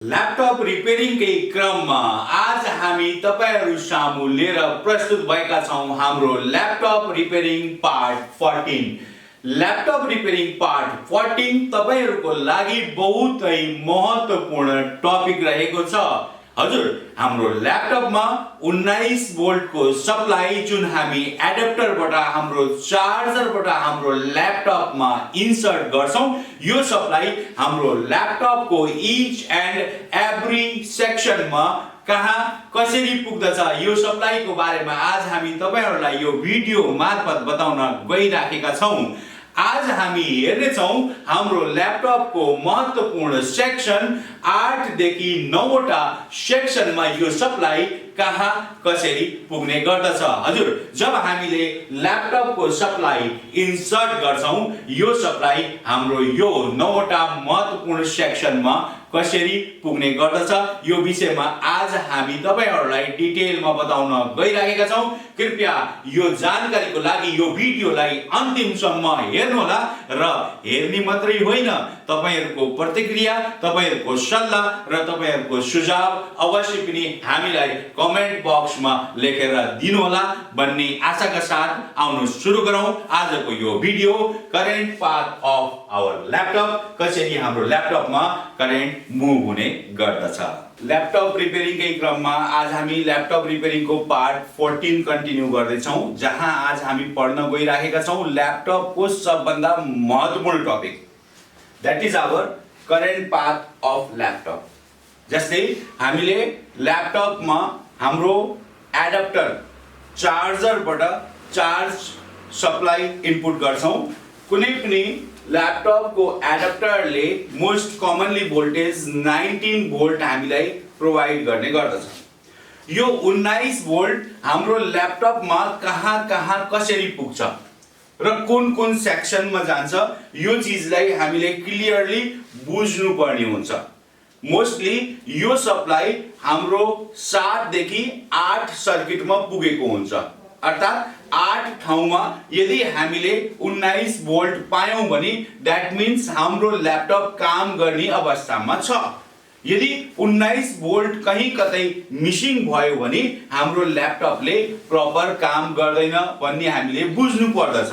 Laptop रिपेयरिङकै क्रममा आज हामी तपाईहरु सामु लिएर प्रस्तुत भएका छौं हाम्रो laptop repairing part 14। Laptop repairing part 14 तपाईहरुको लागि बहुतै महत्त्वपूर्ण टपिक रहेको छ। हजुर, हाम्रो ल्यापटपमा 19 भोल्टको सप्लाई जुन हामी एडाप्टरबाट हाम्रो चार्जरबाट हाम्रो ल्यापटपमा इन्सर्ट गर्छौं, यो सप्लाई हाम्रो ल्यापटपको इच एन्ड एभ्री सेक्सनमा कहाँ कसरी पुग्दछ यो सप्लाईको बारेमा आज हामी तपाईहरुलाई यो भिडियो मार्फत बताउन गइराखेका छौं। आज हामी हेर्ने छौं हाम्रो ल्यापटपको महत्त्वपूर्ण सेक्सन 8 देखि 9 वटा सेक्सनमा यो सप्लाई कहाँ कसरी पुग्ने गर्दछ। हजुर, जब हामीले ल्यापटपको सप्लाई इन्सर्ट गर्छौं, यो सप्लाई हाम्रो यो 9 वटा महत्त्वपूर्ण सेक्सनमा कसरी पुग्ने गर्दछ यो विषयमा आज हामी तपाईहरुलाई डिटेलमा बताउन गइराखेका छौं। कृपया यो जानकारीको लागि यो भिडियोलाई अन्तिमसम्म हेर्नुहोला र हेर्ने मात्रै होइन, तपाईहरुको प्रतिक्रिया, तपाईहरुको सल्लाह र तपाईहरुको सुझाव अवश्य पनि हामीलाई कमेन्ट बक्समा लेखेर दिनुहोला भन्ने आशाका साथ आउनु सुरु गरौं आजको यो video. Current path of our laptop, कसरी हाम्रो ल्यापटपमा करेन्ट मुभ हुने गर्दछ। ल्यापटप रिपेयरिङकै क्रममा आज हामी ल्यापटप रिपेयरिङको पार्ट 14 कन्टिन्यू गर्दै छौं, जहाँ आज हामी पढ्न गइराखेका छौं ल्यापटपको सबभन्दा महत्त्वपूर्ण topic, that is our current path of laptop. जस्तै हामीले ल्यापटपमा हाम्रो एडाप्टर चार्जरबाट चार्ज सप्लाई इनपुट गर्छौं। कुनै पनि ल्यापटपको एडाप्टरले मोस्ट कमनली भोल्टेज 19 भोल्ट हामीलाई प्रोवाइड गर्ने गर्दछ। यो 19 भोल्ट हाम्रो ल्यापटपमा कहाँ कहाँ कसरी पुग्छ र कुन कुन सेक्सनमा जान्छ यो चीजलाई हामीले क्लियरली बुझ्नु पर्ने हुन्छ। मोस्टली यो सप्लाई हाम्रो 7 देखि 8 सर्किटमा पुगेको हुन्छ, अर्थात 8 ठाउँमा यदि हामीले 19 भोल्ट पायौं भने दैट मीन्स हाम्रो ल्यापटप काम गर्ने अवस्थामा छ। यदि 19 भोल्ट कहीं कतै मिसिङ भयो भने हाम्रो ल्यापटपले प्रपर काम गर्दैन भन्ने हामीले बुझ्नु पर्दछ।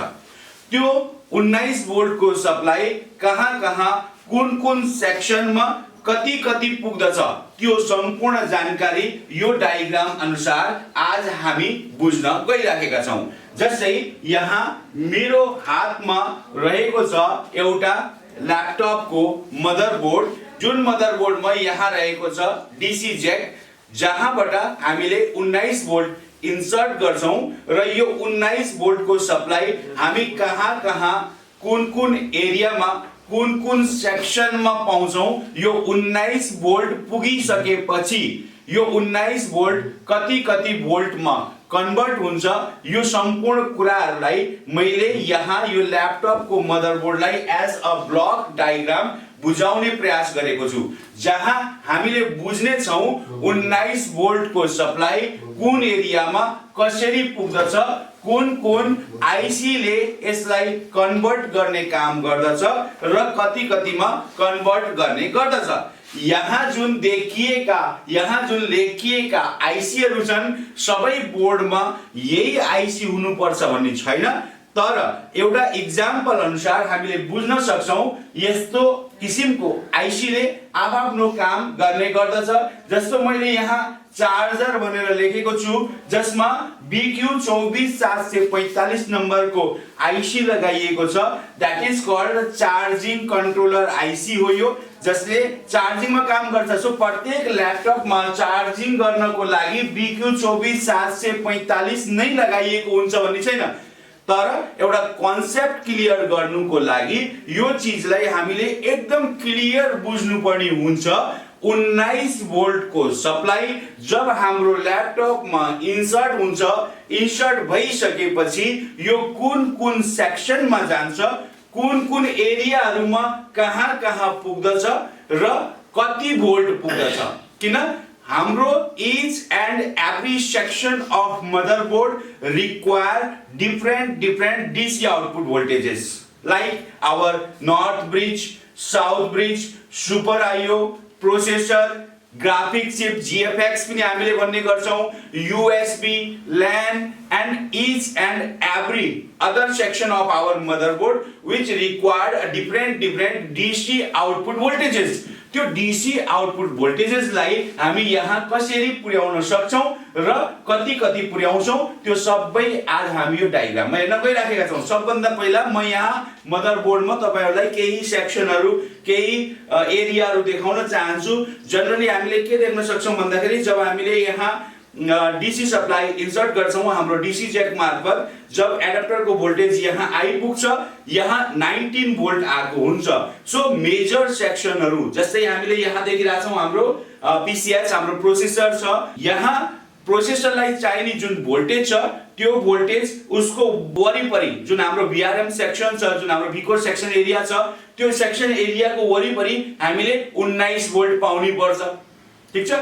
त्यो 19 भोल्टको सप्लाई कहाँ कहाँ कुन कुन सेक्सनमा कति कति पुग्दछ त्यो सम्पूर्ण जानकारी यो डायग्राम अनुसार आज हामी बुझ्न गइराखेका छौं। जस्तै यहाँ मेरो हातमा रहेको छ एउटा ल्यापटपको मदरबोर्ड, जुन मदरबोर्डमा यहाँ रहेको छ डीसी जैक, जहाँबाट हामीले 19 भोल्ट इन्सर्ट गर्छौं र यो 19 भोल्टको सप्लाई हामी कहाँ कहाँ कुन कुन एरियामा कुन कुन सेक्सनमा पाउँछौं। यो 19 भोल्ट पुगिसकेपछि यो 19 भोल्ट कति कति भोल्टमा कन्भर्ट हुन्छ यो सम्पूर्ण कुराहरुलाई मैले यहाँ यो ल्यापटपको मदरबोर्डलाई एज अ ब्लक डायग्राम बुझाउने प्रयास गरेको छु, जहाँ हामीले बुझ्ने छौं 19 भोल्टको सप्लाई कुन एरियामा कसरी पुग्दछ, कुन कुन आईसी ले यसलाई कन्भर्ट गर्ने काम गर्दछ र कति कतिमा कन्भर्ट गर्ने गर्दछ। यहाँ जुन लेखिएका आईसीहरु छन् सबै बोर्डमा यही आईसी हुनुपर्छ भन्ने छैन, तर एउटा एक्जाम्पल अनुसार हामीले बुझ्न सक्छौं यस्तो किसिमको आईसी ले आफ्नो काम गर्ने गर्दछ। जस्तो मैले यहाँ चार्जर भनेर लेखेको छु, जसमा BQ24745 नम्बरको आईसी लगाइएको छ, that is called charging controller IC हो यो, जसले चार्जिङमा काम गर्छ। सो प्रत्येक ल्यापटपमा चार्जिङ गर्नको लागि BQ24745 नै लगाइएको हुन्छ भन्ने छैन, तर एउटा कन्सेप्ट क्लियर गर्नुको लागि यो चीजलाई हामीले एकदम क्लियर बुझ्नु पर्ने हुन्छ। 19 भोल्टको सप्लाई जब हाम्रो ल्यापटपमा इन्सर्ट हुन्छ, इन्सर्ट भइसकेपछि यो कुन कुन सेक्सनमा जान्छ, कुन कुन एरियाहरुमा कहाँ कहाँ पुग्दछ र कति भोल्ट पुग्दछ। किन हाम्रो each and every section of motherboard require different DC output voltages, like our north bridge, south bridge, super IO, processor, graphic cheap GFX पनि हामीले भन्ने गर्छौं, USB, LAN and each and every other section of our motherboard which required a different DC output voltages. त्यो DC output भोल्टेजेसलाई हामी यहाँ कसरी पुर्याउन सक्छौं र कति पुर्याउँछौं त्यो सबै आज हामी यो डायग्राममा हेर्न गइराखेका छौं। सबभन्दा पहिला म यहाँ मदरबोर्डमा तपाईहरुलाई केही सेक्सनहरु, केही एरियाहरु देखाउन चाहन्छु। जनरली हामीले के देख्न सक्छौं भन्दाखेरि जब हामीले यहाँ DC सप्लाई इन्सर्ट गर्छौं हाम्रो DC जैक मार्फत, जब एडाप्टर को भोल्टेज यहाँ आइपुग्छ, यहाँ 19 भोल्ट आएको हुन्छ। सो मेजर सेक्सनहरु जस्तै हामीले यहाँ देखिरा छौं हाम्रो PCH हाम्रो प्रोसेसर छ, यहाँ प्रोसेसरलाई चाहिने जुन भोल्टेज छ त्यो भोल्टेज उसको वरिपरि जुन हाम्रो VRM सेक्सन छ, जुन हाम्रो भीकोर सेक्सन एरिया छ, त्यो सेक्सन एरियाको वरिपरि हामीले 19 भोल्ट पाउनु पर्छ। ठीक छ।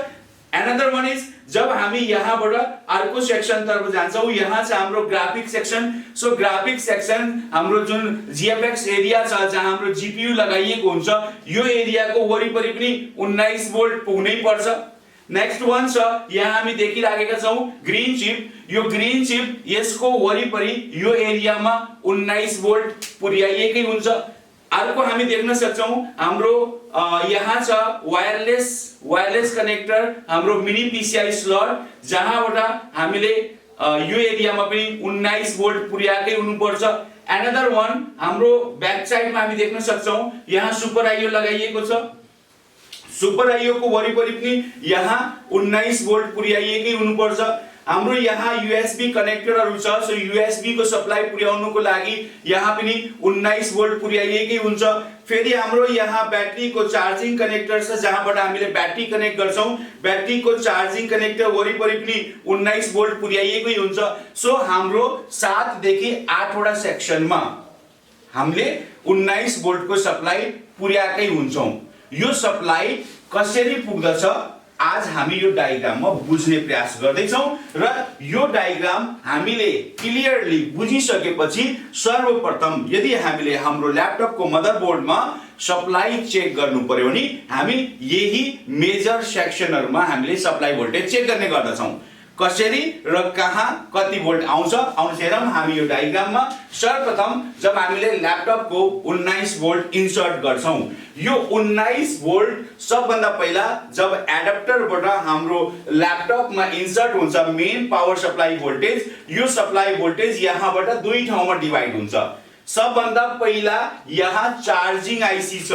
Another one is जब हामी यहाँबाट अर्को सेक्सन तर्फ जान्छौं, यहाँ छ हाम्रो graphic section. So graphic section हाम्रो जुन GFX एरिया छ जहाँ हाम्रो GPU लगाइएको हुन्छ, यो एरियाको वरिपरि पनि 19 भोल्ट पुग्नै पर्छ। नेक्स्ट वान छ यहाँ हामी देखिराखेका छौं ग्रीन चिप। यो ग्रीन चिप यसको वरिपरि यो एरियामा 19 भोल्ट पुर्याइएकै हुन्छ। अर्को हामी देख्न सक्छौं हाम्रो यहाँ छ वायरलेस कनेक्टर, हाम्रो मिनी PCI स्लट, जहाँबाट हामीले यो एरियामा पनि 19 भोल्ट पुर्याएकै हुनुपर्छ। एनदर वान हाम्रो ब्याक साइडमा हामी देख्न सक्छौं यहाँ सुपर आईओ लगाइएको छ। सुपर आईओ को वरिपरि पनि यहाँ 19 भोल्ट पुर्याइएकै हुनुपर्छ। हाम्रो यहाँ USB कनेक्टरहरु छ। सो USB को सप्लाई पुर्याउनुको लागि यहाँ पनि 19 भोल्ट पुर्याइएकै हुन्छ। फेरि हाम्रो यहाँ ब्याट्री को चार्जिङ कनेक्टर छ जहाँबाट हामीले ब्याट्री कनेक्ट गर्छौं, ब्याट्री को चार्जिङ कनेक्टर वरिपरि पनि 19 भोल्ट पुर्याइएकै हुन्छ। सो हाम्रो 7 देखि 8 वटा सेक्सनमा हामीले 19 भोल्ट को सप्लाई पुर्याएकै हुन्छौं। यो सप्लाई कसरी पुग्दछ आज हामी यो डायग्राममा बुझ्ने प्रयास गर्दै छौं र यो डायग्राम हामीले क्लियरली बुझिसकेपछि सर्वप्रथम यदि हामीले हाम्रो ल्यापटपको मदरबोर्डमा सप्लाई चेक गर्नु पर्यो भने हामी यही मेजर सेक्सनहरुमा हामीले सप्लाई भोल्टेज चेक गर्ने गर्दछौं। कसरी र कहाँ कति भोल्ट आउँछ आउनु हेरौं हामी यो डायग्राममा। सर्वप्रथम जब हामीले ल्यापटपको 19 भोल्ट इन्सर्ट गर्छौं, यो 19 भोल्ट सबभन्दा पहिला जब एडाप्टरबाट हाम्रो ल्यापटपमा इन्सर्ट हुन्छ मेन पावर सप्लाई भोल्टेज, यो सप्लाई भोल्टेज यहाँबाट दुई ठाउँमा डिवाइड हुन्छ। सबभन्दा पहिला यहाँ चार्जिङ आईसी छ,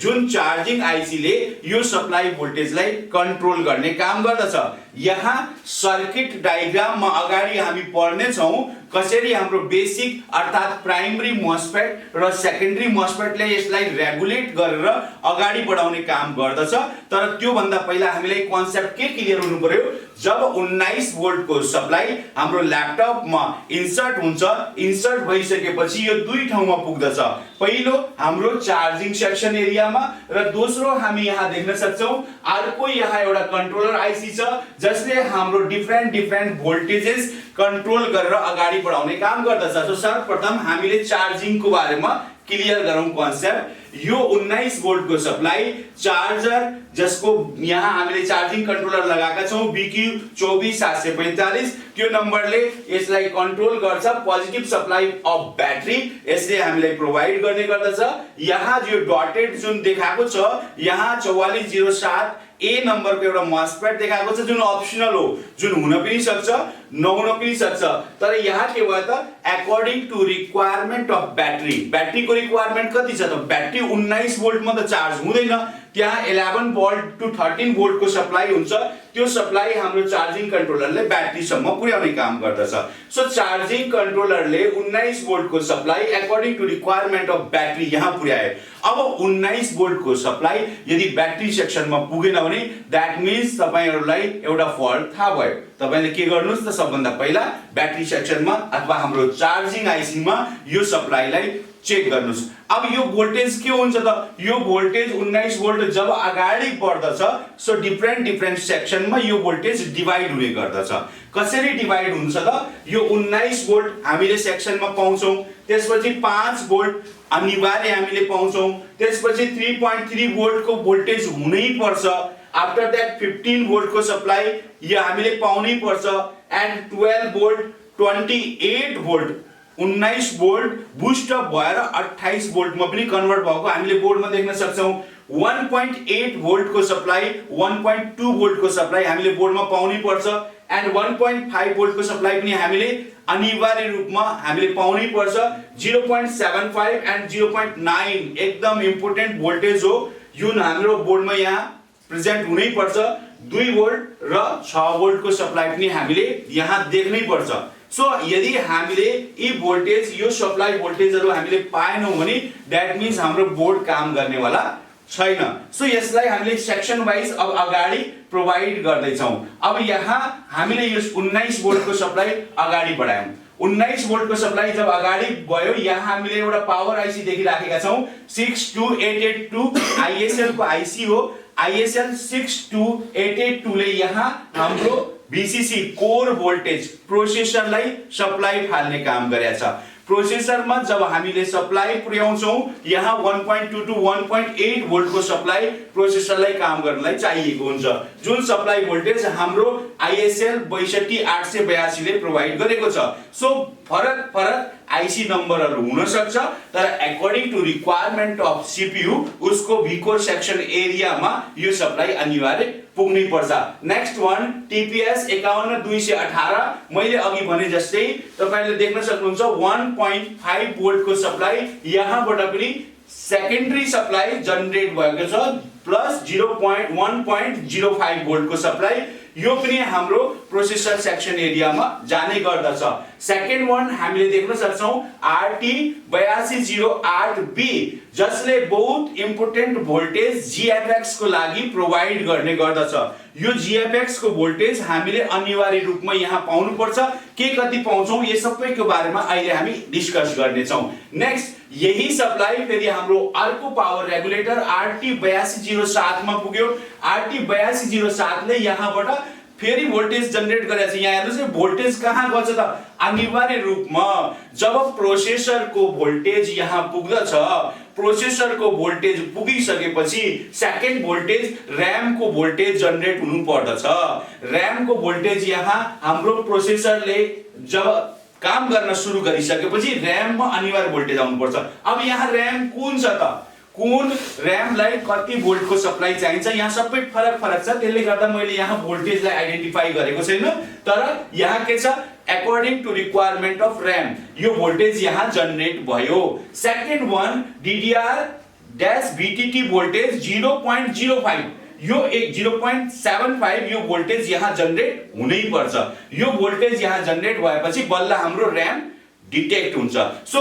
जुन चार्जिङ आईसी ले यो सप्लाई भोल्टेजलाई कन्ट्रोल गर्ने काम गर्दछ। यहाँ सर्किट डायग्राममा अगाडि हामी पढ्ने छौं कसरी हाम्रो बेसिक अर्थात प्राइमरी मोस्फेट र सेकेन्डरी मोस्फेटले यसलाई रेगुलेट गरेर अगाडि बढाउने काम गर्दछ। तर त्यो भन्दा पहिला हामीलाई कन्सेप्ट के क्लियर हुनु पर्यो, जब 19 भोल्ट को सप्लाई हाम्रो ल्यापटपमा इन्सर्ट हुन्छ, इन्सर्ट भइसकेपछि यो दुई ठाउँमा पुग्दछ। पहिलो हाम्रो चार्जिङ सेक्सन एरियामा र दोस्रो हामी यहाँ देख्न सक्छौं अर्को यहाँ एउटा कन्ट्रोलर आईसी छ जसले हाम्रो डिफरेन्ट भोल्टेजेस कन्ट्रोल गरेर अगाडि बढाउने काम गर्दछ। सो सर्वप्रथम हामीले चार्जिङ को बारेमा क्लियर गरौं कन्सेप्ट। यो 19 भोल्ट को सप्लाई चार्जर जसको यहाँ हामीले चार्जिङ कन्ट्रोलर लगाएका छौं BQ24745, त्यो नम्बरले यसलाई कन्ट्रोल गर्छ। पोजिटिभ सप्लाई अफ ब्याट्री यसले हामीलाई प्रोवाइड गर्ने गर्दछ। यहाँ जो डटेड जुन देखाएको छ यहाँ 4407 ए नम्बर को एउटा मस्फेट देखाएको छ जुन अप्सनल हो, जुन हुन पनि सक्छ नहुन पनि सक्छ। तर यहाँ के भयो त according to requirement of battery, battery को रिक्वायरमेन्ट कति छ त ब्याट्री 19 भोल्ट मा त चार्ज हुँदैन, त्यहाँ 11 भोल्ट टु 13 भोल्ट को सप्लाई हुन्छ। त्यो सप्लाई हाम्रो चार्जिङ कन्ट्रोलरले ब्याट्री सम्म पुर्याउने काम गर्दछ। सो चार्जिङ कन्ट्रोलरले 19 भोल्ट को supply according to requirement of battery यहाँ पुर्याए। अब 19 भोल्ट को सप्लाई यदि ब्याट्री सेक्सनमा पुगेन भने दैट मीन्स तपाईहरुलाई एउटा फल्ट थाहा भयो। तपाईले के गर्नुस् त सबभन्दा पहिला ब्याट्री सेक्सनमा अथवा हाम्रो चार्जिङ आईसी मा यो सप्लाईलाई चेक गर्नुस्। अब यो भोल्टेज के हुन्छ त, यो भोल्टेज 19 भोल्ट जब अगाडि बढ्दछ सो डिफरेन्ट सेक्सनमा यो भोल्टेज डिभाइड हुने गर्दछ। कसरी डिभाइड हुन्छ त, यो 19 भोल्ट हामीले सेक्सनमा पाउँछौं, त्यसपछि 5 भोल्ट अनिवार्य हामीले पाउँछौं, त्यसपछि 3.3 भोल्टको भोल्टेज हुनै पर्छ, आफ्टर दैट 15 भोल्ट को सप्लाई यो हामीले पाउनै पर्छ, and 12 volt 28 volt 19 volt boost up भएर 28 भोल्ट मा पनि कन्भर्ट भएको हामीले बोर्डमा देख्न सक्छौं। 1.8 भोल्ट को सप्लाई 1.2 भोल्ट को सप्लाई हामीले बोर्डमा पाउनै पर्छ, एन्ड 1.5 भोल्ट को सप्लाई पनि हामीले अनिवार्य रूपमा हामीले पाउनै पर्छ। 0.75 एन्ड 0.9 एकदम इम्पोर्टेन्ट भोल्टेज हो, यो हाम्रो बोर्डमा यहाँ प्रेजेन्ट हुनै पर्छ। 2 भोल्ट र 6 भोल्ट को सप्लाई पनि हामीले यहाँ देख्नै पर्छ। सो यदि हामीले यी भोल्टेज यो सप्लाई भोल्टेजहरु हामीले पाएनौं भने दैट मीन्स हाम्रो बोर्ड काम गर्नेवाला छैन। सो यसलाई हामीले सेक्सन वाइज अब अगाडि प्रोवाइड गर्दै छौं। अब यहाँ हामीले यो 19 भोल्ट को सप्लाई अगाडि बढायौं। 19 भोल्ट को सप्लाई जब अगाडि गयो, यहाँ हामीले एउटा पावर आईसी देखिराखेका छौं, 62882 आईएसएल को आईसी हो। आईएसएल 62882 ले यहाँ हाम्रो बीसीसी कोर भोल्टेज प्रोसेसरलाई सप्लाई फाल्ने काम गरेको छ। प्रोसेसरमा जब हामीले सप्लाई पुर्याउँछौं, यहाँ 1.2 टु 1.8 भोल्ट को सप्लाई प्रोसेसरलाई काम गर्नलाई चाहिएको हुन्छ, जुन सप्लाई भोल्टेज हाम्रो आईएसएल 62882 ले प्रोवाइड गरेको छ। सो फरक आईसी नम्बरहरु हुन सक्छ, तर according to requirement of CPU उसको भीकोर सेक्सन एरियामा यो सप्लाई अनिवार्य पुग्नै पर्छ। नेक्स्ट वान टीपीएस 51218, मैले अघि भने जस्तै तपाईले देख्न सक्नुहुन्छ 1.5 भोल्ट को सप्लाई यहाँबाट पनि सेकेन्डरी सप्लाई जनरेट भएको छ, प्लस 1.05 भोल्ट को सप्लाई यो पनि हाम्रो प्रोसेसर सेक्सन एरियामा जाने गर्दछ। सेकेन्ड वान हामीले देख्न सक्छौं RT 8208B, जसले बहुत इम्पोर्टेन्ट भोल्टेज जीएफएक्स को लागि प्रोवाइड गर्ने गर्दछ। यो जीएफएक्स को भोल्टेज हामीले अनिवार्य रूपमा यहाँ पाउनु पर्छ। के कति पाउँछौं यो सबैको बारेमा अहिले हामी डिस्कस गर्ने छौं। नेक्स्ट यही सप्लाई फेरि हाम्रो अर्को पावर रेगुलेटर RT 8207 मा पुग्यो। RT 8207 ले यहाँबाट फेरि भोल्टेज जनरेट गरेछ। यहाँ हेर्नुस् भोल्टेज कहाँ गछ त, अनिवार्य रूपमा जब प्रोसेसर को भोल्टेज यहाँ पुग्दछ, प्रोसेसर को भोल्टेज पुगिसकेपछि सेकेन्ड भोल्टेज रैम को भोल्टेज जनरेट हुनु पर्दछ। रैम को भोल्टेज यहाँ हाम्रो प्रोसेसरले जब काम गर्न सुरु गरिसकेपछि रैम मा अनिवार्य भोल्टेज आउनु पर्छ। अब यहाँ रैम कुन छ त, कुन रैम लाई कति भोल्ट को सप्लाई चाहिन्छ, यहाँ सबै फरक छ। त्यसले गर्दा मैले यहाँ भोल्टेज लाई आइडेन्टिफाई गरेको छैन, तर यहाँ के छ according to requirement of RAM यो भोल्टेज यहाँ जनरेट भयो। सेकेन्ड वान DDR-VTT भोल्टेज 0.05, यो 0.75 यो भोल्टेज यहाँ जनरेट हुनै पर्छ। यो भोल्टेज यहाँ जनरेट भएपछि बल्ल हाम्रो रैम डिटेक्ट हुन्छ। सो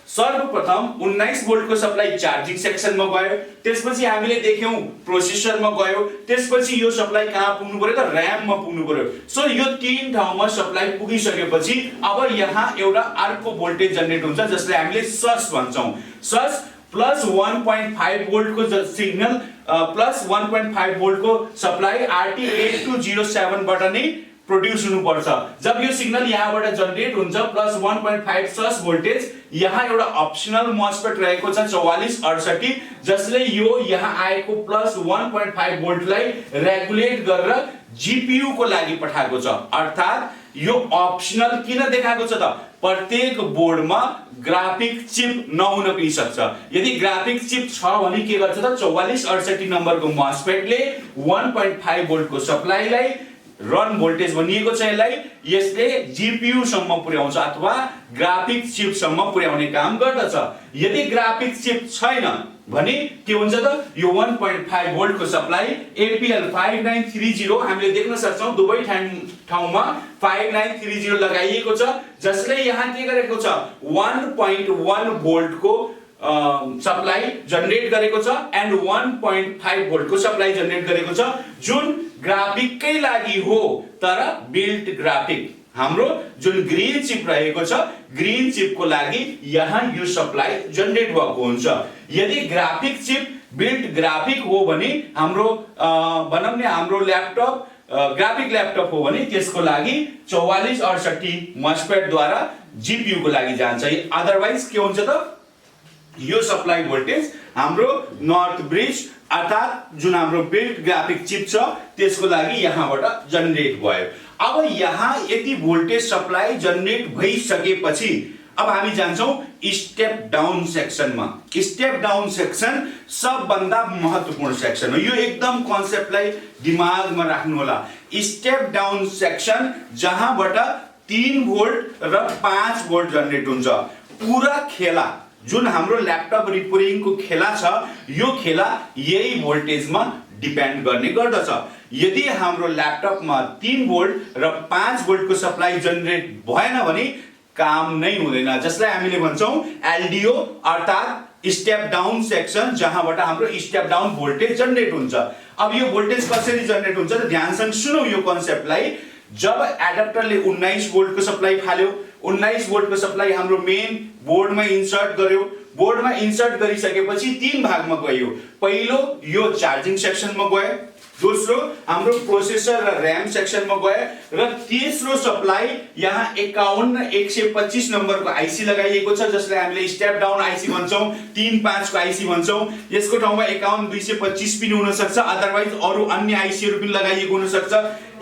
सर्वप्रथम 19 भोल्ट को सप्लाई चार्जिङ सेक्सनमा गयो, त्यसपछि हामीले देख्यौं प्रोसेसरमा गयो, त्यसपछि यो सप्लाई कहाँ पुग्नु पर्यो त रैम मा पुग्नु पर्यो। सो यो तीन ठाउँमा सप्लाई पुगिसकेपछि अब यहाँ एउटा अर्को भोल्टेज जनरेट हुन्छ जसले हामीले सस भन्छौं। सस प्लस 1.5 भोल्ट को सिग्नल प्लस 1.5 भोल्ट को सप्लाई RT 8207 बाट नै प्रोड्युस हुनु पर्छ। जब यो सिग्नल यहाँबाट जनरेट हुन्छ प्लस 1.5 सस भोल्टेज, यहाँ एउटा अप्सनल मॉसफेट रहेको छ 4468, जसले यो यहाँ आएको प्लस 1.5 भोल्टलाई रेगुलेट गरेर जीपीयू को लागि पठाएको छ। अर्थात यो अप्सनल किन देखाएको छ त, प्रत्येक बोर्डमा ग्राफिक चिप नहुन पनि सक्छ। यदि ग्राफिक चिप छ भने के गर्छ त 4468 नम्बरको मॉसफेटले 1.5 भोल्ट को सप्लाईलाई रन भोल्टेज भनिएको छ, यसले जीपीयू सम्म पुर्याउँछ अथवा ग्राफिक चिप सम्म पुर्याउने काम गर्दछ। यदि ग्राफिक चिप छैन भने के हुन्छ त, यो 1.5 भोल्ट को सप्लाई APL 5930 हामीले देख्न सक्छौं दुवै ठाउँमा 5930 लगाइएको छ, जसले यहाँ के गरेको छ 1.1 भोल्ट को सप्लाई जनरेट गरेको छ एन्ड 1.5 भोल्ट को सप्लाई जनरेट गरेको छ, जुन ग्राफिक कै लागि हो, तर बिल्ट ग्राफिक हाम्रो जुन ग्रीन चिप रहेको छ ग्रीन चिपको लागि यहाँ यो सप्लाई जनरेट भएको हुन्छ। यदि ग्राफिक चिप बिल्ट ग्राफिक हो भने हाम्रो भनौं न हाम्रो ल्यापटप ग्राफिक ल्यापटप हो भने त्यसको लागि 4468 मस्फेट द्वारा जीपीयू को लागि जान्छ। अदरवाइज के हुन्छ त यो सप्लाई भोल्टेज हाम्रो नर्थ ब्रिज अर्थात जुन हाम्रो बिल्ट ग्राफिक चिप छ त्यसको लागि यहाँबाट जनरेट भयो। अब यहाँ यति भोल्टेज सप्लाई जनरेट भइसकेपछि अब हामी जान्छौं स्टेप डाउन सेक्सनमा। स्टेप डाउन सेक्सन सबभन्दा महत्त्वपूर्ण सेक्सन हो। यो एकदम कन्सेप्टलाई दिमागमा राख्नु होला। स्टेप डाउन सेक्सन जहाँबाट 3 भोल्ट र 5 भोल्ट जनरेट हुन्छ। पूरा खेला जुन हाम्रो ल्यापटप रिपेयरिङको खेला छ यो खेला यही भोल्टेजमा डिपेन्ड गर्ने गर्दछ। यदि हाम्रो ल्यापटपमा 3 भोल्ट र 5 भोल्टको सप्लाई जनरेट भएन भने काम नै हुँदैन, जसलाई हामीले भन्छौं एलडीओ अर्थात स्टेप डाउन सेक्सन, जहाँबाट हाम्रो स्टेप डाउन भोल्टेज जनरेट हुन्छ। अब यो भोल्टेज कसरी जनरेट हुन्छ त ध्यानसँग सुनौ यो कन्सेप्टलाई। जब एडाप्टरले 19 भोल्टको सप्लाई फाल्यो, 19 भोल्टको सप्लाई हाम्रो मेन बोर्डमा इन्सर्ट गर्यो, बोर्डमा इन्सर्ट गरिसकेपछि 3 भागमा गयो। पहिलो यो चार्जिङ सेक्सनमा गयो, दोस्रो हाम्रो प्रोसेसर र र्याम सेक्सनमा गयो र तेस्रो सप्लाई यहाँ 51125 नम्बरको आईसी लगाइएको छ जसलाई हामीले स्टेप डाउन आईसी भन्छौं, 35 को आईसी भन्छौं। यसको ठाउँमा 51225 पनि हुन सक्छ, अदरवाइज अरु अन्य आईसीहरु पनि लगाइएको हुन सक्छ।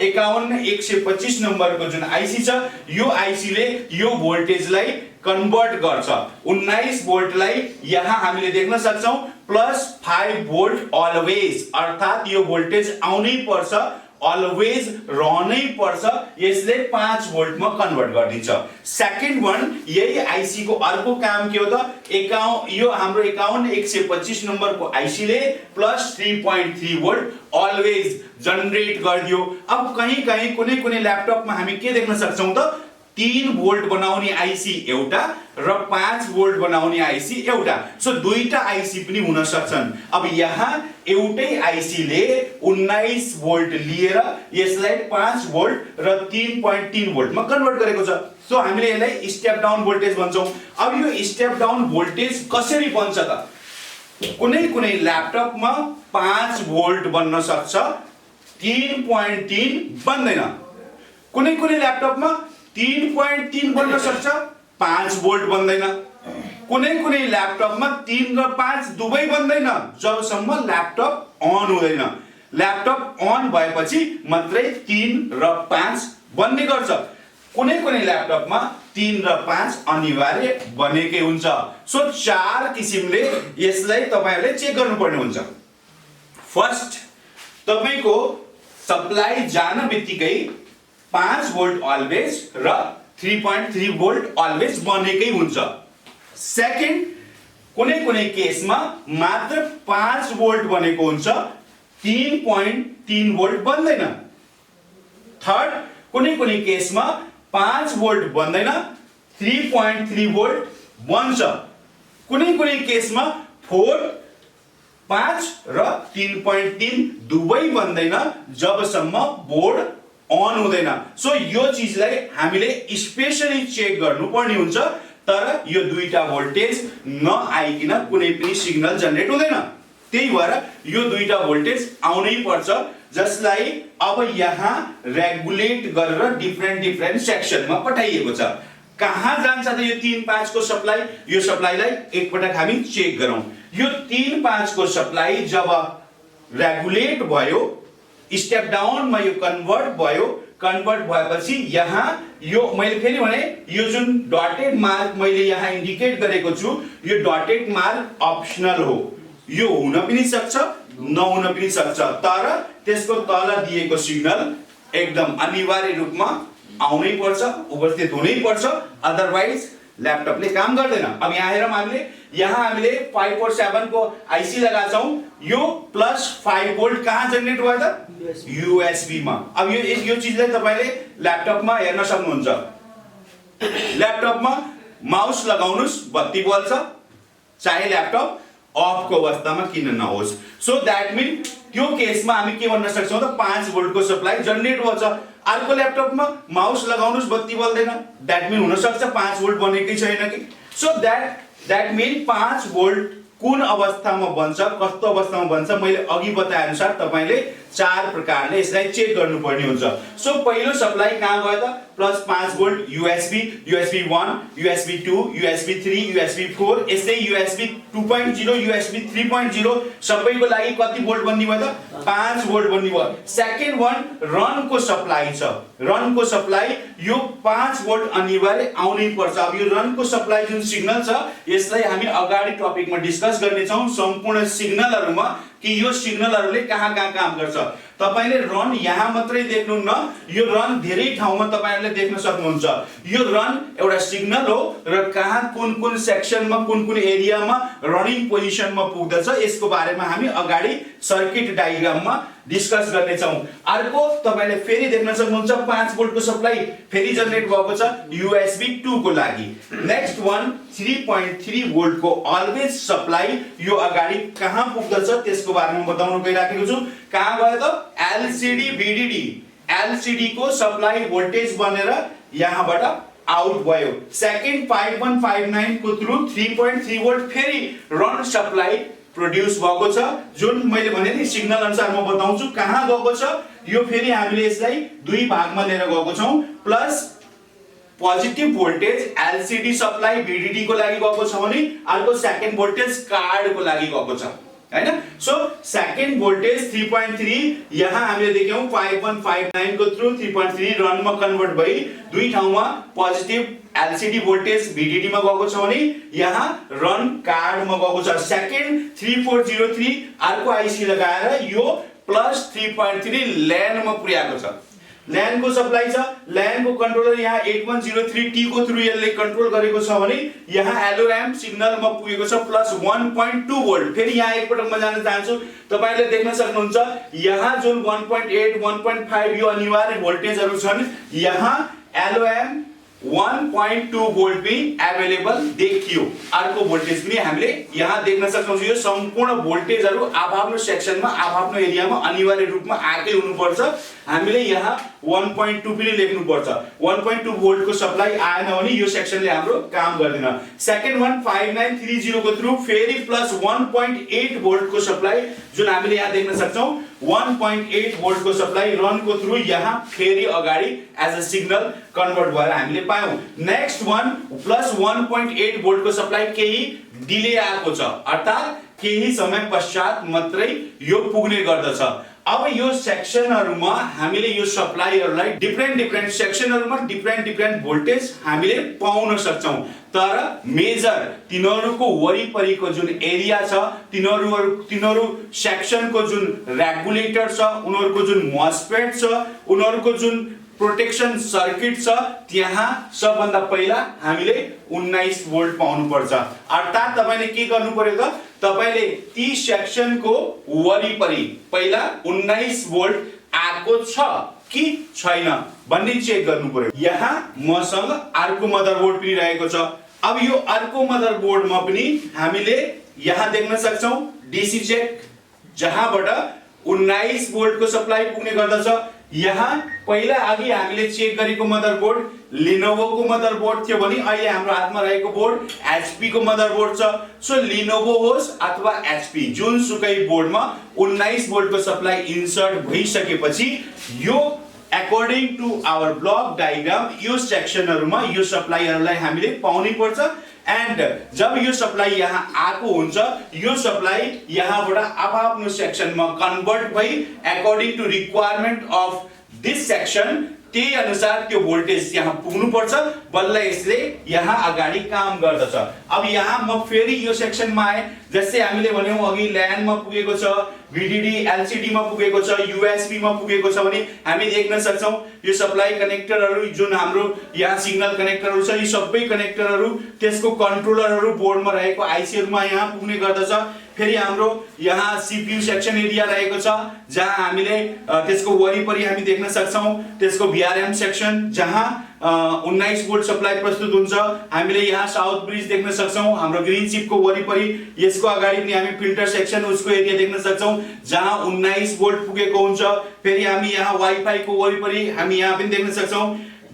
51125 नम्बरको जुन आईसी छ यो आईसीले यो भोल्टेजलाई कन्भर्ट गर्छ। 19 भोल्टलाई यहाँ हामीले देख्न सक्छौं +5 भोल्ट अलवेज, अर्थात यो भोल्टेज आउनै पर्छ, अलवेज रहनै पर्छ, यसले 5 भोल्टमा कन्भर्ट गरिदिन्छ। सेकेन्ड वन यही आईसी को अर्को काम के हो त यो हाम्रो 51125 नम्बरको आईसीले +3.3 भोल्ट अलवेज जनरेट गर्दियो। अब कहीं कुनै ल्यापटपमा हामी के देख्न सक्छौं त 3 भोल्ट बनाउने आईसी एउटा र 5 भोल्ट बनाउने आईसी एउटा, सो दुईटा आईसी पनि हुन सक्छन्। अब यहाँ एउटै आईसी ले 19 भोल्ट लिएर यसलाई 5 भोल्ट र 3.3 भोल्टमा कन्भर्ट गरेको छ। सो हामीले यसलाई स्टेप डाउन भोल्टेज भन्छौं। अब यो स्टेप डाउन भोल्टेज कसरी बन्छ त कुनै ल्यापटपमा 5 भोल्ट बन्न सक्छ, 3.3 बन्दैन। कुनै ल्यापटपमा 3.3 बन्न सक्छ, 5 भोल्ट बन्दैन। कुनै ल्यापटपमा 3 र 5 दुवै बन्दैन जबसम्म ल्यापटप अन हुँदैन। ल्यापटप अन भएपछि मात्रै 3 र 5 बन्ने गर्छ। कुनै ल्यापटपमा 3 र 5 अनिवार्य बनेकै हुन्छ। सो 4 किसिमले यसलाई तपाईहरुले चेक गर्नुपर्ने हुन्छ। फर्स्ट तपाईको सप्लाई जान बित्तिकै 5 भोल्ट अलवेज र 3.3 भोल्ट अलवेज बनेकै हुन्छ। सेकेन्ड कुनै केसमा मात्र 5 भोल्ट बनेको हुन्छ, 3.3 भोल्ट बन्दैन। थर्ड कुनै केसमा 5 भोल्ट बन्दैन, 3.3 भोल्ट बन्छ। कुनै केसमा 4, 5 र 3.3 दुवै बन्दैन जबसम्म बोर्ड अन हुँदैन। सो यो चीजलाई हामीले स्पेशली चेक गर्नुपर्ने हुन्छ, तर यो दुईटा भोल्टेज नआइकिन कुनै पनि सिग्नल जनरेट हुँदैन। त्यही भएर यो दुईटा भोल्टेज आउनै पर्छ, जसलाई अब यहाँ रेगुलेट गरेर डिफरेन्ट सेक्सनमा पठाइएको छ। कहाँ जान्छ त यो 3-5 को सप्लाई? यो सप्लाईलाई एकपटक हामी चेक गरौँ। यो 3-5 को सप्लाई जब रेगुलेट भयो, स्टेप डाउन मा यो कन्भर्ट भयो, कन्भर्ट भएपछि यहाँ यो मैले फेरि भने यो जुन डटेड मार्क मैले यहाँ इन्डिकेट गरेको छु यो डटेड मार्क अप्सनल हो। यो हुन पनि सक्छ, नहुन पनि सक्छ, तर त्यसको तल दिएको सिग्नल एकदम अनिवार्य रूपमा आउनै पर्छ, उपस्थित हुनै पर्छ, अदरवाइज ल्यापटपले काम गर्दैन। अब यहाँ हेरौँ हामीले 547 को आईसी लगाछौं, यो +5 भोल्ट कहाँ जनरेट भयो त यूएसबी मा। अब यो चीजलाई तपाईले ल्यापटपमा हेर्न सक्नुहुन्छ। ल्यापटपमा माउस लगाउनुस् बत्ती बल्छ, चाहे ल्यापटप अफ को अवस्थामा किन नहोस्। सो दैट मीन त्यो केसमा हामी के भन्न सक्छौं त 5 भोल्ट को सप्लाई जनरेट हुन्छ। अर्को ल्यापटपमा माउस लगाउनुस् बत्ती बल्दैन, दैट मिन हुन सक्छ 5 भोल्ट बनेकै छैन कि। सो दैट मिन 5 भोल्ट कुन अवस्थामा बन्छ, कस्तो अवस्थामा बन्छ, मैले अघि बताए अनुसार तपाईले 4 प्रकारले यसलाई चेक गर्नुपर्ने हुन्छ। सो पहिलो सप्लाई कहाँ गयो त, plus 5 volt USB 1 USB 2 USB 3 USB 4 यसै USB 2.0 USB 3.0 सबैको लागि कति भोल्ट बन्ने भयो त, 5 भोल्ट बन्ने भयो। सेकेन्ड वान रन को सप्लाई छ, रन को सप्लाई यो 5 भोल्ट अनिवार्य आउनै पर्छ। अब यो रन को सप्लाई जुन सिग्नल छ यसलाई हामी अगाडि टपिकमा डिस्कस गर्ने छौं, सम्पूर्ण सिग्नलहरुमा कि यो सिग्नलहरुले कहाँ कहाँ काम गर्छ। तपाईले रन यहाँ मात्रै देख्नुहुन्न, यो रन धेरै ठाउँमा तपाईहरुले देख्न सक्नुहुन्छ। यो रन एउटा सिग्नल हो र कहाँ कुन कुन सेक्सनमा कुन कुन एरियामा रनिङ पोजिसनमा पुग्दछ यसको बारेमा हामी अगाडि सर्किट डायग्राममा डिस्कस गर्ने छौं। अर्को तपाईले फेरि देख्न सक्नुहुन्छ 5 भोल्ट को सप्लाई फेरि जनरेट भएको छ USB 2 को लागि। नेक्स्ट वान 3.3 भोल्ट को अलवेज सप्लाई यो अगाडि कहाँ पुग्दछ त्यसको बारेमा बताउन गइराखेको छु। कहाँ गयो त, LCD VDD LCD को सप्लाई भोल्टेज बनेर यहाँबाट आउट भयो। सेकेन्ड 5159 को थ्रु 3.3 भोल्ट फेरि रन सप्लाई प्रोड्युस भएको छ, जुन मैले भने नि सिग्नल अनुसार म बताउँछु कहाँ गएको छ। यो फेरि हामीले यसलाई दुई भागमा लिएर गएको छौं, plus positive voltage LCD supply VDD को लागि गएको छ भने अर्को सेकेन्ड भोल्टेज कार्ड को लागि गएको छ हैन। सो सेकेन्ड भोल्टेज 3.3 यहाँ हामीले देख्यौं 5159 को थ्रु 3.3 रनमा कन्भर्ट भई दुई ठाउँमा पोजिटिभ LCD भोल्टेज VDD मा गएको छ भने यहाँ रन कार्ड मा गएको छ। सेकेन्ड 3403 अर्को आईसी लगाएर यो प्लस 3.3 ल्यान मा पुर्याएको छ। ल्यान को सप्लाई छ, ल्यान को कन्ट्रोलर यहाँ 8103T को थ्रु यसले कन्ट्रोल गरेको छ भने यहाँ LOM सिग्नल मा पुगेको छ प्लस 1.2 भोल्ट। फेरि यहाँ एकपटक म जान चाहन्छु, तपाईले देख्न सक्नुहुन्छ यहाँ जुन 1.8 1.5 यो अनिवार्य भोल्टेजहरु छन्, यहाँ LOM 1.2 भोल्ट भी अवेलेबल देखियो। अर्को भोल्टेज पनि हामीले यहाँ देख्न सक्छौं। यो सम्पूर्ण भोल्टेजहरु आफ्नो सेक्सनमा आफ्नो एरियामा अनिवार्य रूपमा आकै हुनुपर्छ। हामीले यहाँ 1.2 पनि लेख्नु पर्छ। 1.2 भोल्ट को सप्लाई आएन भने यो सेक्सनले हाम्रो काम गर्दैन। सेकेन्ड वान 5930 को थ्रु फेरि प्लस 1.8 भोल्ट को सप्लाई जुन हामीले यहाँ देख्न सक्छौं। 1.8 भोल्ट को सप्लाई रन को थ्रु यहाँ फेरि अगाडि एज अ सिग्नल कन्भर्ट भएर हामीले पायौं। नेक्स्ट वान प्लस 1.8 भोल्ट को सप्लाई केही डिले आएको छ, अर्थात केही समय पश्चात मात्रै यो पुग्ने गर्दछ। अब यो सेक्सनहरुमा हामीले यो सप्लाईहरुलाई डिफरेन्ट सेक्सनहरुमा डिफरेन्ट भोल्टेज हामीले पाउन सक्छौं, तर मेजर तिनीहरुको वरिपरिको जुन एरिया छ, तिनीहरु सेक्सनको जुन रेगुलेटर छ, उनीहरुको जुन मॉसफेट छ, उनीहरुको जुन प्रोटेक्सन सर्किट छ, त्यहाँ सबभन्दा पहिला हामीले 19 भोल्ट पाउनु पर्छ। अर्थात तपाईले के गर्नु पर्यो त, तपाईले ती सेक्सनको वरिपरि पहिला 19 भोल्ट आएको छ कि छैन भन्ने चेक गर्नु पर्यो। यहाँ मसँग अर्को मदरबोर्ड पनि रहेको छ। अब यो अर्को मदरबोर्डमा पनि हामीले यहाँ देख्न सक्छौं डीसी चेक, जहाँबाट 19 भोल्ट को सप्लाई पुग्ने गर्दछ। यहाँ पहिला अघि हामीले चेक गरेको मदरबोर्ड लिनोभो को मदरबोर्ड थियो भने अहिले हाम्रो हातमा रहेको बोर्ड HP को मदरबोर्ड छ। सो लिनोभो होस् अथवा HP जुनसुकै बोर्डमा 19 भोल्ट को सप्लाई इन्सर्ट भइसकेपछि यो according to our block diagram यो सेक्सनहरुमा यो सप्लाईहरुलाई हामीले पाउनै पर्छ। एन्ड जब यो सप्लाई यहाँ आएको हुन्छ, यो सप्लाई यहाँबाट आफ्नो सेक्सनमा कन्भर्ट भई according to requirement of this section त्यही अनुसार त्यो भोल्टेज यहाँ पुग्नु पर्छ, बल्ल यसले यहाँ अगाडि काम गर्दछ। अब यहाँ म फेरि यो सेक्सनमा आए, जस्तै हामीले भन्यौ अघि ल्यान मा पुगेको छ, VDD LCD मा पुगेको छ, USB मा पुगेको छ भने हामी देख्न सक्छौं यो सप्लाई कनेक्टरहरु जुन हाम्रो यहाँ सिग्नल कनेक्टरहरु छ, यी सबै कनेक्टरहरु त्यसको कन्ट्रोलरहरु बोर्डमा रहेको आईसीहरुमा यहाँ पुग्ने गर्दछ। फेरि हाम्रो यहाँ CPU सेक्सन एरिया रहेको छ, जहाँ हामीले त्यसको वरिपरि हामी देख्न सक्छौं त्यसको VRM सेक्सन, जहाँ 19 भोल्ट सप्लाई प्रस्तुत हुन्छ। हामीले यहाँ साउथ ब्रिज देख्न सक्छौं, हाम्रो ग्रीन चिपको वरिपरि यसको अगाडि पनि हामी फिल्टर सेक्सन उसको एरिया देख्न सक्छौं जहाँ 19 भोल्ट पुगेको हुन्छ। फेरि हामी यहाँ वाइफाई को वरिपरि हामी यहाँ पनि देख्न सक्छौं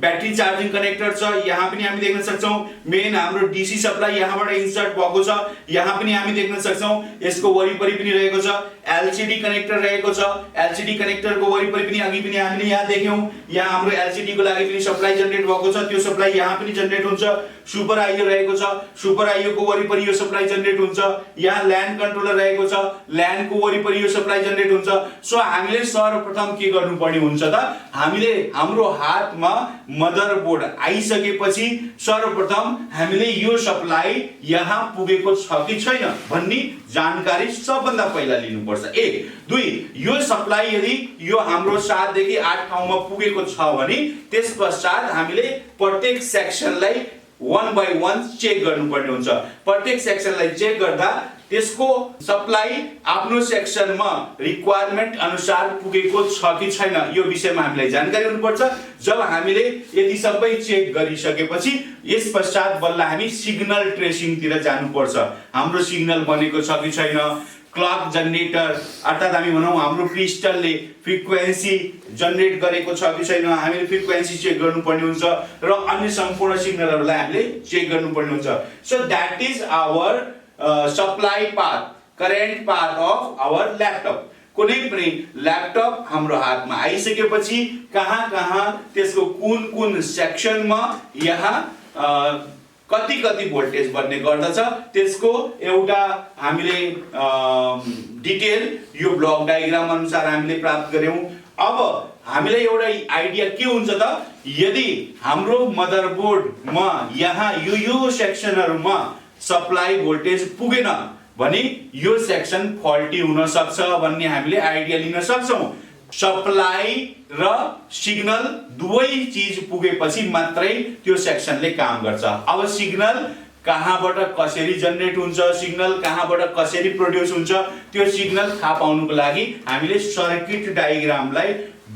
ब्याट्री चार्जिङ कनेक्टर छ, यहाँ पनि हामी देख्न सक्छौं मेन हाम्रो डीसी सप्लाई यहाँबाट इन्सर्ट भएको छ, यहाँ पनि हामी देख्न सक्छौं यसको वरिपरि पनि रहेको छ एलसीडी कनेक्टर रहेको छ। एलसीडी कनेक्टरको वरिपरि पनि अघि पनि हामीले यहाँ देख्यौं यहाँ हाम्रो एलसीडी को लागि पनि सप्लाई जनरेट भएको छ, त्यो सप्लाई यहाँ पनि जनरेट हुन्छ। सुपर आईओ रहेको छ, सुपर आईओ को वरिपरि यो सप्लाई जनरेट हुन्छ। यहाँ ल्यान कन्ट्रोलर रहेको छ, ल्यान को वरिपरि यो सप्लाई जनरेट हुन्छ। सो हामीले सर्वप्रथम के गर्नुपर्ने हुन्छ त, हामीले हाम्रो हातमा मदरबोर्ड आइसकेपछि सर्वप्रथम हामीले यो सप्लाई यहाँ पुगेको छ कि छैन भन्ने जानकारी सबभन्दा पहिला लिनुपर्छ। 1 2 यो सप्लाई यदि यो हाम्रो 7 देखि 8 ठाउँमा पुगेको छ भने त्यसपश्चात हामीले प्रत्येक सेक्सनलाई 1 बाइ 1 चेक गर्नुपर्ने हुन्छ। प्रत्येक सेक्सनलाई चेक गर्दा त्यसको सप्लाई आफ्नो सेक्सनमा रिक्वायरमेन्ट अनुसार पुगेको छ कि छैन यो विषयमा हामीलाई जानकारी हुनुपर्छ। जब हामीले यदि सबै चेक गरिसकेपछि यस पश्चात बल्ल हामी सिग्नल ट्रेसिङ तिर जानुपर्छ। हाम्रो सिग्नल बनेको छ कि छैन, क्लक जनरेटर अर्थात हामी भनौं हाम्रो क्रिस्टलले फ्रिक्वेन्सी जनरेट गरेको छ कि छैन हामीले फ्रिक्वेन्सी चेक गर्नुपर्ने हुन्छ र अन्य सम्पूर्ण सिग्नलहरुलाई हामीले चेक गर्नुपर्ने हुन्छ। So that is our supply path, current path of our laptop. कुनै पनि ल्यापटप हाम्रो हातमा आइसकेपछि कहाँ त्यसको कुन सेक्सनमा यहाँ कति भोल्टेज बढ्ने गर्दछ त्यसको एउटा हामीले डिटेल यो ब्लक डायग्राम अनुसार हामीले प्राप्त गर्यौं। अब हामीलाई एउटा आइडिया के हुन्छ त, यदि हाम्रो मदरबोर्डमा यहाँ यो सेक्सनहरुमा सप्लाई भोल्टेज पुगेन भने यो सेक्सन फल्टी हुन सक्छ भन्ने हामीले आइडिया लिन सक्छौं। सप्लाई र सिग्नल दुवै चीज पुगेपछि मात्रै त्यो सेक्सनले काम गर्छ। अब सिग्नल कहाँबाट कसरी जनरेट हुन्छ, सिग्नल कहाँबाट कसरी प्रोड्युस हुन्छ त्यो सिग्नल थाहा पाउनुको लागि हामीले सर्किट डायग्रामलाई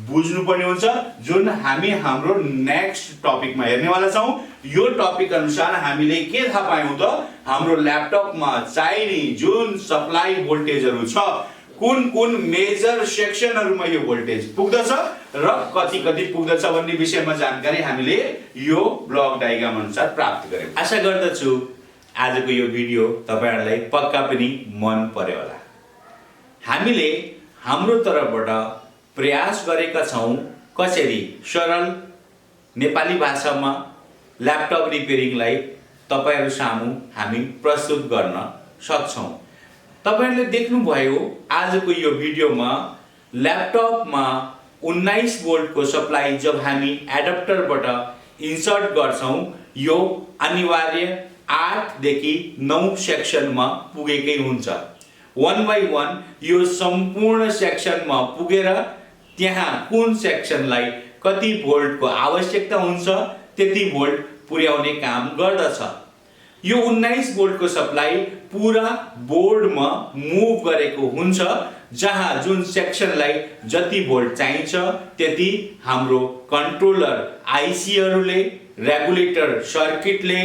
बुझ्नुपर्ने हुन्छ जुन हामी हाम्रो नेक्स्ट टपिकमा हेर्नेवाला छौं। यो टपिक अनुसार हामीले के थाहा पायौं त, हाम्रो ल्यापटपमा चाहिने जुन सप्लाई भोल्टेजहरु छ कुन मेजर सेक्सनहरुमा यो भोल्टेज पुग्दछ र कति पुग्दछ भन्ने विषयमा जानकारी हामीले यो ब्लक डायग्राम अनुसार प्राप्त गर्यौं। आशा गर्दछु आजको यो भिडियो तपाईहरुलाई पक्का पनि मन पर्यो होला। हामीले हाम्रो तर्फबाट प्रयास गरेका छौं कसरी सरल नेपाली भाषामा ल्यापटप रिपेयरिङलाई तपाईहरु सामु हामी प्रस्तुत गर्न सक्छौं। तपाईहरुले देख्नुभयो आजको यो भिडियोमा ल्यापटपमा 19 भोल्टको सप्लाई जब हामी एडाप्टरबाट इन्सर्ट गर्छौं यो अनिवार्य 8 देखि 9 सेक्सनमा पुगेकै हुन्छ। 1 बाइ 1 यो सम्पूर्ण सेक्सनमा पुगेर त्यहाँ कुन सेक्सनलाई कति भोल्टको आवश्यकता हुन्छ त्यति भोल्ट पुर्याउने काम गर्दछ। यो 19 भोल्टको सप्लाई पूरा बोर्डमा मुभ गरेको हुन्छ जहाँ जुन सेक्सनलाई जति भोल्ट चाहिन्छ त्यति हाम्रो कन्ट्रोलर आईसीहरुले, रेगुलेटर सर्किटले,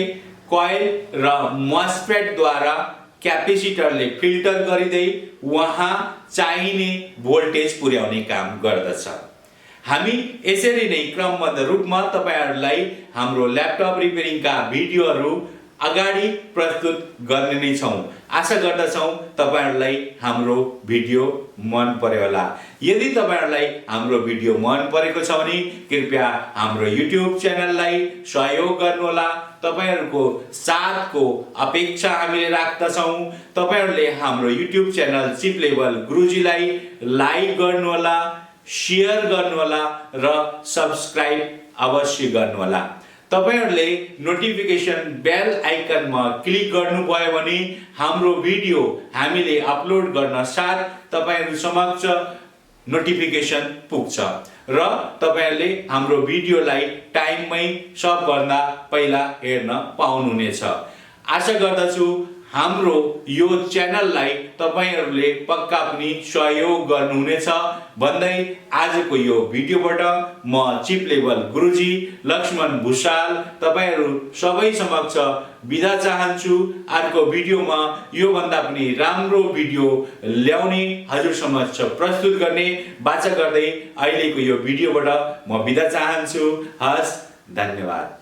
कोइल र मस्फेट द्वारा क्यापेसिटरले फिल्टर गरिदै वहाँ चाहिने भोल्टेज पुर्याउने काम गर्दछ। हामी यसरी नै क्रमबद्ध रूपमा तपाईहरुलाई हाम्रो ल्यापटप रिपेयरिङका भिडियोहरु अगाडि प्रस्तुत गर्ने नै छौं। आशा गर्दछौं तपाईहरुलाई हाम्रो भिडियो मन पर्यो होला। यदि तपाईहरुलाई हाम्रो भिडियो मन परेको छ भने कृपया हाम्रो YouTube च्यानललाई सहयोग गर्नु होला। तपाईहरुको साथको अपेक्षा हामीले राख्दछौं। तपाईहरुले हाम्रो YouTube च्यानल चिप लेभल गुरुजीलाई लाइक गर्नु होला, शेयर गर्नु होला र सब्स्क्राइब अवश्य गर्नु होला। तपाईहरुले नोटिफिकेसन बेल आइकनमा क्लिक गर्नुभयो भने हाम्रो भिडियो हामीले अपलोड गर्न साथ तपाईहरु समक्ष नोटिफिकेसन पुग्छ र तपाईहरुले हाम्रो भिडियोलाई टाइममै सबभन्दा पहिला हेर्न पाउनुहुनेछ। आशा गर्दछु हाम्रो यो च्यानललाई तपाईहरुले पक्का पनि सहयोग गर्नुहुनेछ भन्दै आजको यो भिडियोबाट म चिप लेभल गुरुजी लक्ष्मण भुसाल तपाईहरु सबै समक्ष बिदा चाहन्छु। आजको भिडियोमा यो भन्दा पनि राम्रो भिडियो ल्याउने हजुर समक्ष प्रस्तुत गर्ने बाचा गर्दै अहिलेको यो भिडियोबाट म बिदा चाहन्छु। हस्, धन्यवाद।